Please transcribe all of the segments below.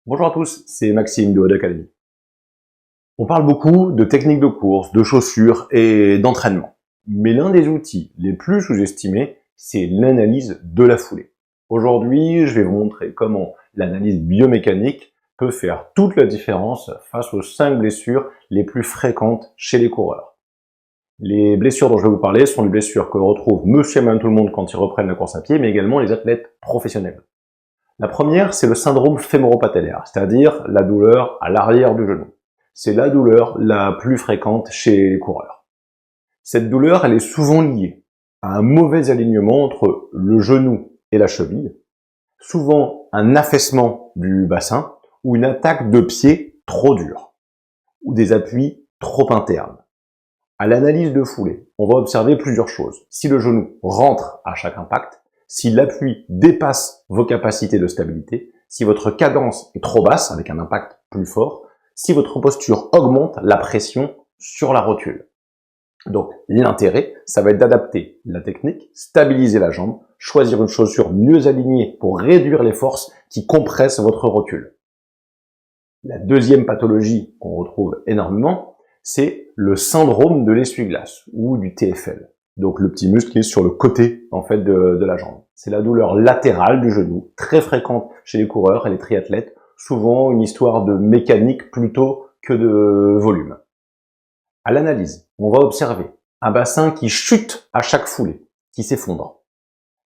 Bonjour à tous, c'est Maxime de Odd Academy. On parle beaucoup de techniques de course, de chaussures et d'entraînement. Mais l'un des outils les plus sous-estimés, c'est l'analyse de la foulée. Aujourd'hui, je vais vous montrer comment l'analyse biomécanique peut faire toute la différence face aux 5 blessures les plus fréquentes chez les coureurs. Les blessures dont je vais vous parler sont les blessures que retrouve monsieur et madame tout le monde quand ils reprennent la course à pied, mais également les athlètes professionnels. La première, c'est le syndrome fémoro-patellaire, c'est-à-dire la douleur à l'arrière du genou. C'est la douleur la plus fréquente chez les coureurs. Cette douleur, elle est souvent liée à un mauvais alignement entre le genou et la cheville, souvent un affaissement du bassin ou une attaque de pied trop dure, ou des appuis trop internes. À l'analyse de foulée, on va observer plusieurs choses. Si le genou rentre à chaque impact, si l'appui dépasse vos capacités de stabilité, si votre cadence est trop basse avec un impact plus fort, si votre posture augmente la pression sur la rotule. Donc l'intérêt, ça va être d'adapter la technique, stabiliser la jambe, choisir une chaussure mieux alignée pour réduire les forces qui compressent votre rotule. La deuxième pathologie qu'on retrouve énormément, c'est le syndrome de l'essuie-glace ou du TFL. Donc le petit muscle qui est sur le côté en fait de la jambe. C'est la douleur latérale du genou, très fréquente chez les coureurs et les triathlètes, souvent une histoire de mécanique plutôt que de volume. À l'analyse, on va observer un bassin qui chute à chaque foulée, qui s'effondre.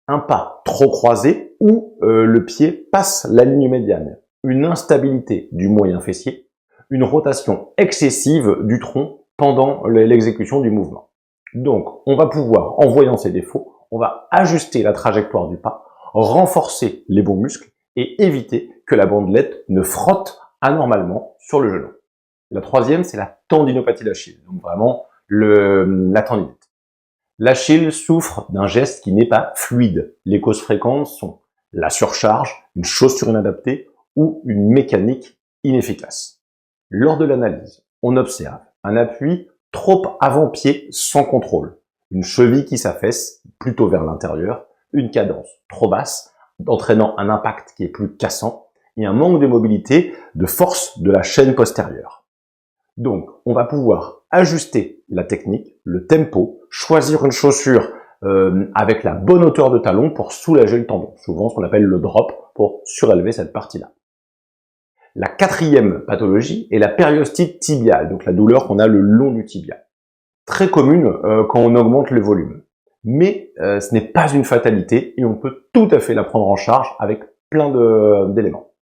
Un pas trop croisé où le pied passe la ligne médiane. Une instabilité du moyen fessier, une rotation excessive du tronc pendant l'exécution du mouvement. Donc, on va pouvoir, en voyant ces défauts, on va ajuster la trajectoire du pas, renforcer les bons muscles et éviter que la bandelette ne frotte anormalement sur le genou. La troisième, c'est la tendinopathie d'Achille, donc vraiment la tendinite. L'Achille souffre d'un geste qui n'est pas fluide. Les causes fréquentes sont la surcharge, une chaussure inadaptée ou une mécanique inefficace. Lors de l'analyse, on observe un appui trop avant-pied sans contrôle, une cheville qui s'affaisse plutôt vers l'intérieur, une cadence trop basse, entraînant un impact qui est plus cassant, et un manque de mobilité, de force de la chaîne postérieure. Donc, on va pouvoir ajuster la technique, le tempo, choisir une chaussure avec la bonne hauteur de talon pour soulager le tendon, souvent ce qu'on appelle le drop pour surélever cette partie-là. La quatrième pathologie est la périostite tibiale, donc la douleur qu'on a le long du tibia. Très commune quand on augmente le volume. Mais ce n'est pas une fatalité et on peut tout à fait la prendre en charge avec plein d'éléments.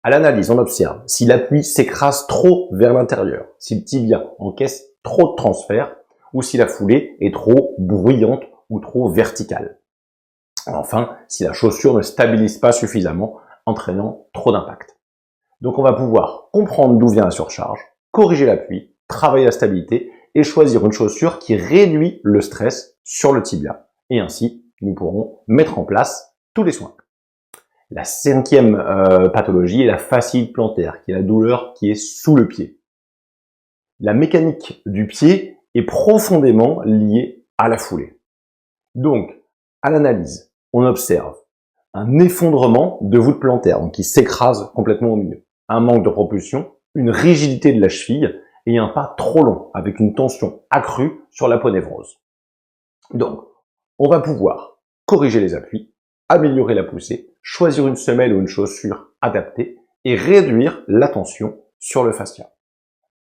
À l'analyse, on observe si l'appui s'écrase trop vers l'intérieur, si le tibia encaisse trop de transfert ou si la foulée est trop bruyante ou trop verticale. Enfin, si la chaussure ne stabilise pas suffisamment, entraînant trop d'impact. Donc on va pouvoir comprendre d'où vient la surcharge, corriger l'appui, travailler la stabilité et choisir une chaussure qui réduit le stress sur le tibia. Et ainsi, nous pourrons mettre en place tous les soins. La cinquième pathologie est la fasciite plantaire, qui est la douleur qui est sous le pied. La mécanique du pied est profondément liée à la foulée. Donc, à l'analyse, on observe un effondrement de voûte plantaire, donc qui s'écrase complètement au milieu, un manque de propulsion, une rigidité de la cheville et un pas trop long avec une tension accrue sur l'aponévrose. Donc, on va pouvoir corriger les appuis, améliorer la poussée, choisir une semelle ou une chaussure adaptée et réduire la tension sur le fascia.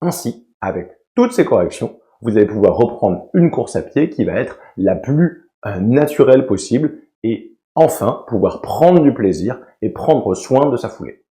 Ainsi, avec toutes ces corrections, vous allez pouvoir reprendre une course à pied qui va être la plus naturelle possible et enfin pouvoir prendre du plaisir et prendre soin de sa foulée.